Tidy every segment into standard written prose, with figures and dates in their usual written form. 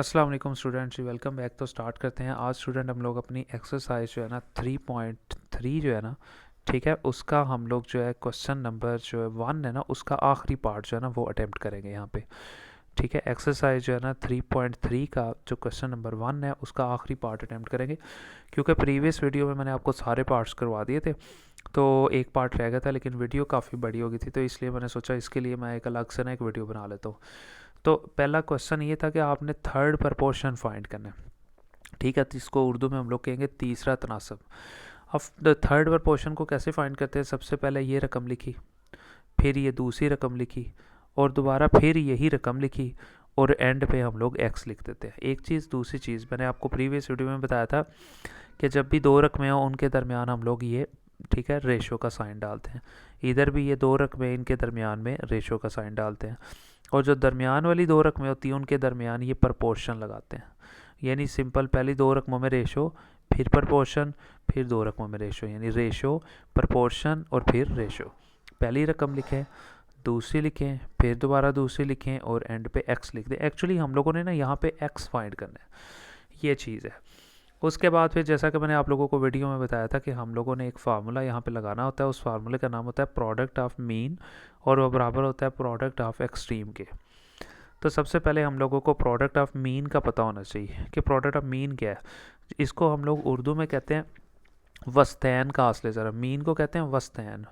अस्सलाम वालेकुम स्टूडेंट जी, welcome back. तो स्टार्ट करते हैं। आज स्टूडेंट हम लोग अपनी एक्सरसाइज जो है ना 3.3 जो है ना, ठीक है, उसका हम लोग जो है क्वेश्चन नंबर जो है 1 है ना, उसका आखिरी पार्ट जो है ना वो अटेम्प्ट करेंगे यहाँ पे। ठीक है, एक्सरसाइज जो है ना 3.3 का जो क्वेश्चन नंबर 1 है उसका आखिरी पार्ट अटेम्प्ट करेंगे, क्योंकि प्रीवियस वीडियो में मैंने आपको सारे पार्ट्स करवा दिए थे, तो एक पार्ट रह गया था, लेकिन वीडियो काफ़ी बड़ी हो गई थी, तो इसलिए मैंने सोचा इसके लिए मैं एक अलग से ना एक वीडियो बना लेता हूँ। तो पहला क्वेश्चन ये था कि आपने थर्ड प्रपोर्शन फाइंड करना है। ठीक है, तो इसको उर्दू में हम लोग कहेंगे तीसरा तनासब। अब थर्ड प्रपोर्शन को कैसे फाइंड करते हैं? सबसे पहले ये रकम लिखी, फिर ये दूसरी रकम लिखी, और दोबारा फिर यही रकम लिखी, और एंड पे हम लोग एक्स लिख देते हैं। एक चीज़, दूसरी चीज़ मैंने आपको प्रीवियस वीडियो में बताया था कि जब भी दो रकमें हों उनके दरमियान हम लोग ये, ठीक है, रेशो का साइन डालते हैं। इधर भी ये दो रकमें, इनके दरमियान में रेशो का साइन डालते हैं। और जो दरमियान वाली दो रकमें होती हैं उनके दरमियान ये प्रपोर्शन लगाते हैं। यानी सिंपल, पहली दो रकमों में रेशो, फिर प्रपोर्शन, फिर दो रकमों में रेशो, यानी रेशो, प्रपोर्शन और फिर रेशो। पहली रकम लिखें, दूसरी लिखें, फिर दोबारा दूसरी लिखें, और एंड पे एक्स लिख दें। एक्चुअली हम लोगों ने ना यहाँ पे एक्स फाइंड करना है, ये चीज़ है। उसके बाद फिर जैसा कि मैंने आप लोगों को वीडियो में बताया था कि हम लोगों ने एक फार्मूला यहाँ पे लगाना होता है। उस फार्मूले का नाम होता है प्रोडक्ट ऑफ मीन, और वो बराबर होता है प्रोडक्ट ऑफ एक्सट्रीम के। तो सबसे पहले हम लोगों को प्रोडक्ट ऑफ मीन का पता होना चाहिए कि प्रोडक्ट ऑफ मीन क्या है। इसको हम लोग उर्दू में कहते हैं वस्तैन का हासिल ज़रा। मीन को कहते हैं वस्तैन।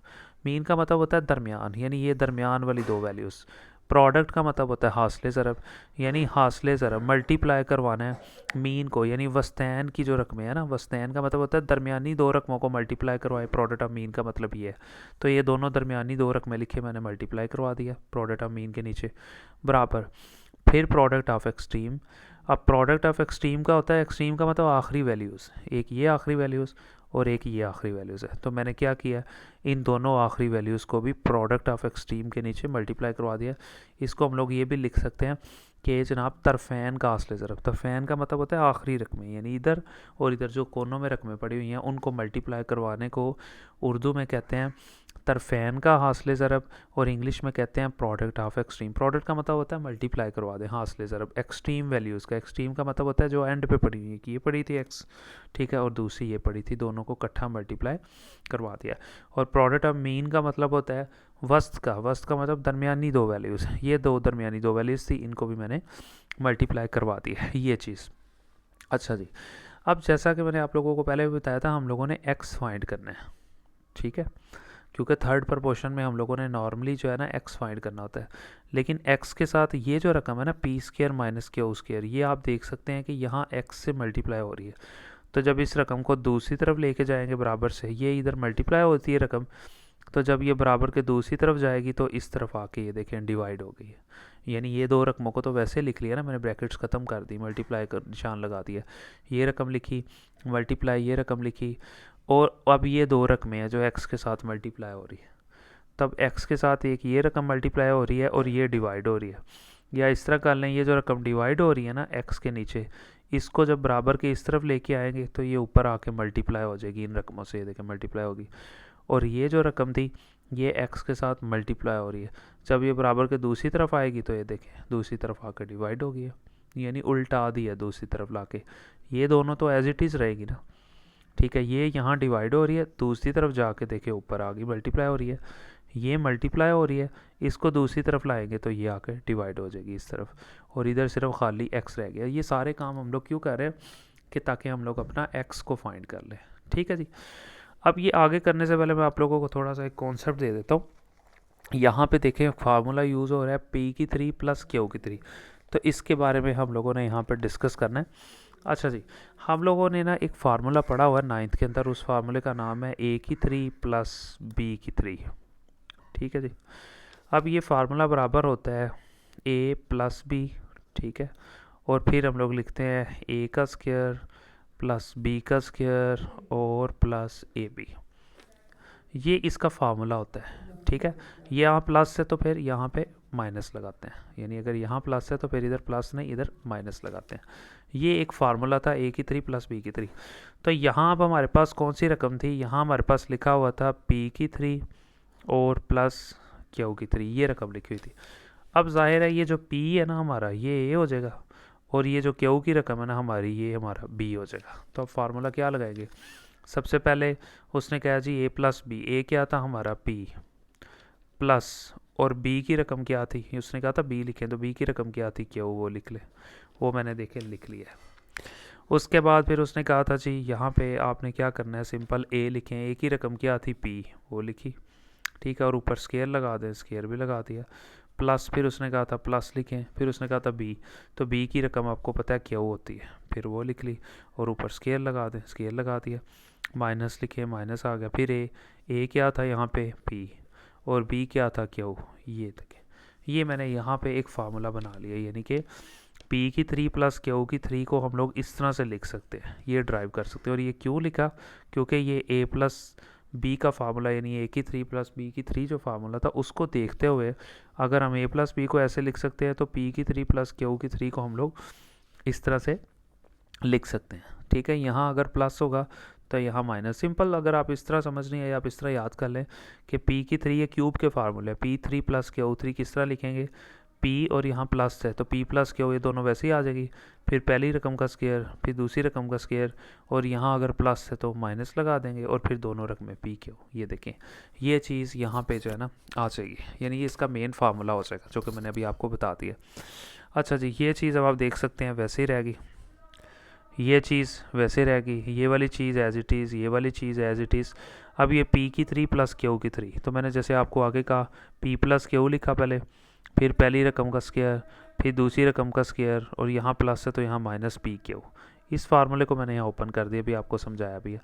मीन का मतलब होता है दरमियान, यानी ये दरमियान वाली दो वैल्यूज़। प्रोडक्ट का मतलब होता है हासिल ज़रब, यानी हासिल ज़रब मल्टीप्लाई करवाना है मीन को, यानी वस्तैन की जो रकमें है ना, वस्तैन का मतलब होता है दरमियानी दो रकमों को मल्टीप्लाई करवाए। प्रोडक्ट ऑफ मीन का मतलब ये है। तो ये दोनों दरमियानी दो रकमें लिखे, मैंने मल्टीप्लाई करवा दिया प्रोडक्ट ऑफ मीन के नीचे, बराबर। फिर प्रोडक्ट ऑफ एक्सट्रीम। अब प्रोडक्ट ऑफ एक्सट्रीम का होता है, एक्सट्रीम का मतलब आखिरी वैल्यूज़, एक ये आखिरी वैल्यूज़ और एक ये आखिरी वैल्यूज़ है। तो मैंने क्या किया, इन दोनों आखिरी वैल्यूज़ को भी प्रोडक्ट ऑफ एक्सट्रीम के नीचे मल्टीप्लाई करवा दिया। इसको हम लोग ये भी लिख सकते हैं कि जनाब तरफ़ैन का हासिल ज़रब। तरफ़ैन का मतलब होता है आखिरी रकमें, यानी इधर और इधर जो कोनों में रकमें पड़ी हुई हैं उनको मल्टीप्लाई करवाने को उर्दू में कहते हैं तरफ़ैन का हासिल ज़रब, और इंग्लिश में कहते हैं प्रोडक्ट ऑफ एक्सट्रीम। प्रोडक्ट का मतलब होता है मल्टीप्लाई करवा दें हासिल ज़रब एक्सट्रीम वैल्यूज़ का। एक्सट्रीम का मतलब होता है जो एंड पे पड़ी हुई है, कि ये पड़ी थी एक्स, ठीक है, और दूसरी ये पड़ी थी, दोनों को इकट्ठा मल्टीप्लाई करवा दिया। और प्रोडक्ट ऑफ मीन का मतलब होता है वस्त का। वस्त का मतलब दरमियानी दो वैल्यूज़, ये दो दरमियानी दो वैल्यूज़ थी, इनको भी मैंने मल्टीप्लाई करवा दी है, ये चीज़। अच्छा जी, अब जैसा कि मैंने आप लोगों को पहले भी बताया था, हम लोगों ने एक्स फाइंड करना है, ठीक है, क्योंकि थर्ड प्रपोर्शन में हम लोगों ने नॉर्मली जो है ना एक्स फाइंड करना होता है। लेकिन एक्स के साथ ये जो रकम है ना P square minus Q square, ये आप देख सकते हैं कि यहाँ एक्स से मल्टीप्लाई हो रही है। तो जब इस रकम को दूसरी तरफ लेके जाएंगे बराबर से, ये इधर मल्टीप्लाई होती है रकम, तो जब ये बराबर के दूसरी तरफ जाएगी तो इस तरफ आके ये देखें डिवाइड हो गई है। यानी ये दो रकमों को तो वैसे लिख लिया ना मैंने, ब्रैकेट्स ख़त्म कर दी, मल्टीप्लाई कर निशान लगा दिया, ये रकम लिखी, मल्टीप्लाई ये रकम लिखी, और अब ये दो रकमें हैं जो एक्स के साथ मल्टीप्लाई हो रही है। तब एक्स के साथ एक ये रकम मल्टीप्लाई हो रही है और ये डिवाइड हो रही है। या इस तरह कर लें, ये जो रकम डिवाइड हो रही है ना एक्स के नीचे, इसको जब बराबर के इस तरफ लेके आएंगे तो ये ऊपर आके मल्टीप्लाई हो जाएगी इन रकमों से, ये देखें मल्टीप्लाई होगी। और ये जो रकम थी ये एक्स के साथ मल्टीप्लाई हो रही है, जब ये बराबर के दूसरी तरफ आएगी तो ये देखें दूसरी तरफ आकर डिवाइड हो गई है, यानी उल्टा दी है दूसरी तरफ लाके। ये दोनों तो एज इट इज़ रहेगी ना, ठीक है, ये यहाँ डिवाइड हो रही है, दूसरी तरफ जाके देखे ऊपर आ गई मल्टीप्लाई हो रही है, ये मल्टीप्लाई हो रही है, इसको दूसरी तरफ लाएंगे तो ये आकर डिवाइड हो जाएगी इस तरफ, और इधर सिर्फ खाली एक्स रह गया। ये सारे काम हम लोग क्यों कर रहे हैं कि ताकि हम लोग अपना एक्स को फाइंड कर लें, ठीक है जी। अब ये आगे करने से पहले मैं आप लोगों को थोड़ा सा एक कॉन्सेप्ट दे देता हूँ। यहाँ पे देखें फार्मूला यूज़ हो रहा है पी की 3 प्लस क्यू की 3, तो इसके बारे में हम लोगों ने यहाँ पर डिस्कस करना है। अच्छा जी, हम लोगों ने ना एक फार्मूला पढ़ा हुआ है 9th के अंदर, उस फार्मूले का नाम है ए की 3 प्लस बी की 3, ठीक है जी। अब ये फार्मूला बराबर होता है ए प्लस बी, ठीक है, और फिर हम लोग लिखते हैं ए का स्क्वायर प्लस बी का स्क्वायर और प्लस ए बी, ये इसका फार्मूला होता है, ठीक है। ये यहाँ प्लस है तो फिर यहाँ पे माइनस लगाते हैं, यानी अगर यहाँ प्लस है तो फिर इधर प्लस नहीं इधर माइनस लगाते हैं। ये एक फार्मूला था ए की 3 प्लस बी की 3। तो यहाँ अब हमारे पास कौन सी रकम थी, यहाँ हमारे पास लिखा हुआ था पी की 3 और प्लस क्यू की 3, ये रकम लिखी हुई थी। अब जाहिर है ये जो पी है ना हमारा ये ए हो जाएगा, और ये जो क्यू की रकम है ना हमारी, ये हमारा बी हो जाएगा। तो अब फार्मूला क्या लगाएंगे? सबसे पहले उसने कहा जी ए प्लस बी, ए क्या था हमारा पी, प्लस और बी की रकम क्या थी, उसने कहा था बी लिखें, तो बी की रकम क्या थी क्यू, वो लिख ले। वो मैंने देखे लिख लिया है। उसके बाद फिर उसने कहा था जी यहाँ पे आपने क्या करना है, सिंपल ए लिखें, ए की रकम क्या थी पी, वो लिखी, ठीक है, और ऊपर स्केयर लगा दें, स्केयर भी लगा दिया। प्लस फिर उसने कहा था प्लस लिखें, फिर उसने कहा था बी, तो बी की रकम आपको पता है क्या होती है, फिर वो लिख ली और ऊपर स्केयर लगा दें, स्केयर लगा दिया। माइनस लिखे, माइनस आ गया। फिर ए क्या था यहाँ पे पी, और बी क्या था क्यू, ये देखें, ये मैंने यहाँ पे एक फार्मूला बना लिया, यानी कि पी की 3 प्लस क्यू की 3 को हम लोग इस तरह से लिख सकते हैं, ये ड्राइव कर सकते हैं। और ये क्यों लिखा, क्योंकि ये ए प्लस बी का फार्मूला, यानी ए की 3 प्लस बी की 3 जो फार्मूला था उसको देखते हुए अगर हम ए प्लस बी को ऐसे लिख सकते हैं, तो पी की 3 प्लस क्यू की 3 को हम लोग इस तरह से लिख सकते हैं, ठीक है। यहाँ अगर प्लस होगा तो यहाँ माइनस। सिंपल, अगर आप इस तरह समझ नहीं है, आप इस तरह याद कर लें कि पी की 3 ये क्यूब के फार्मूले, पी 3 प्लस क्यू 3 किस तरह लिखेंगे, पी और यहाँ प्लस है तो पी प्लस क्यू, ये दोनों वैसे ही आ जाएगी, फिर पहली रकम का स्केयर, फिर दूसरी रकम का स्केयर, और यहाँ अगर प्लस है तो माइनस लगा देंगे, और फिर दोनों रकमें पी क्यू, ये देखें ये चीज़ यहाँ पे जो है ना आ जाएगी, यानी ये इसका मेन फार्मूला हो जाएगा जो कि मैंने अभी आपको बता दिया। अच्छा जी, ये चीज़ अब आप देख सकते हैं वैसे ही रहेगी, ये चीज़ वैसे रहेगी, ये वाली चीज़ एज इट इज़, ये वाली चीज़ एज इट इज़। अब ये पी की 3 प्लस क्यू की 3, तो मैंने जैसे आपको आगे कहा पी प्लस क्यू लिखा पहले, फिर पहली रकम का स्केयर, फिर दूसरी रकम का स्केयर, और यहाँ प्लस है तो यहाँ माइनस पी क्यू। इस फार्मूले को मैंने यहाँ ओपन कर दिया, भी आपको समझाया भी है।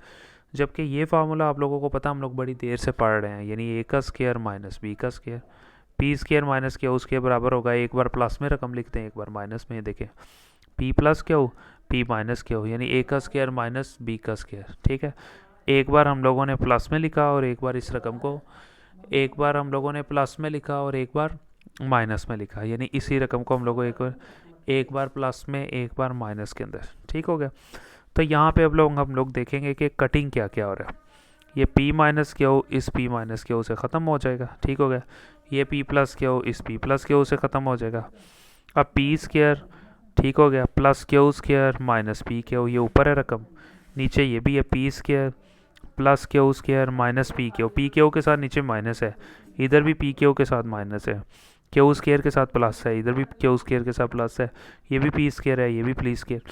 जबकि ये फार्मूला आप लोगों को पता, हम लोग बड़ी देर से पढ़ रहे हैं, यानी ए का स्केयर माइनस बी का square, P square minus Q square बराबर होगा, एक बार प्लस में रकम लिखते हैं, एक बार माइनस में, देखें P plus Q, P minus Q, यानी ए का स्केयर माइनस बी का स्केयर, ठीक है। एक बार हम लोगों ने प्लस में लिखा और एक बार इस रकम को, एक बार हम लोगों ने प्लस में लिखा और एक बार माइनस में लिखा, यानी इसी रकम को हम लोगों एक बार प्लस में एक बार माइनस के अंदर, ठीक हो गया। तो यहाँ पे अब हम लोग देखेंगे कि कटिंग क्या क्या हो रहा है। ये p माइनस क्यू इस p माइनस क्यू से ख़त्म हो जाएगा, ठीक हो गया। ये p प्लस क्यू इस p प्लस क्यू से ख़त्म हो जाएगा। अब p स्केयर, ठीक हो गया, plus Q square minus P Q, ये ऊपर है रकम, नीचे ये भी है P square plus Q square minus P Q के साथ नीचे माइनस है, इधर भी पी क्यू के साथ माइनस है, क्यू स्केयर के साथ प्लस है, इधर भी क्यू स्केयर के साथ प्लस है, ये भी पी स्केयर है, ये भी पी स्केयर,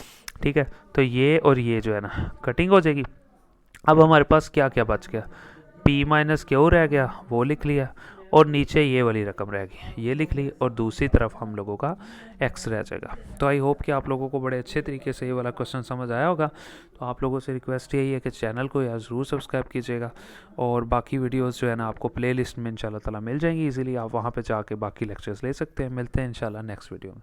ठीक है। तो ये और ये जो है ना कटिंग हो जाएगी। अब हमारे पास क्या क्या बच गया, p माइनस क्यू रह गया, वो लिख लिया, और नीचे ये वाली रकम रह गई, ये लिख ली, और दूसरी तरफ हम लोगों का x रह जाएगा। तो आई होप कि आप लोगों को बड़े अच्छे तरीके से ये वाला क्वेश्चन समझ आया होगा। तो आप लोगों से रिक्वेस्ट यही है कि चैनल को यार ज़रूर सब्सक्राइब कीजिएगा, और बाकी वीडियोस जो है ना आपको प्लेलिस्ट में इंशाल्लाह ताला मिल जाएंगी इजीली, आप वहाँ पे जाके बाकी लेक्चर्स ले सकते हैं। मिलते हैं इंशाल्लाह नेक्स्ट वीडियो में।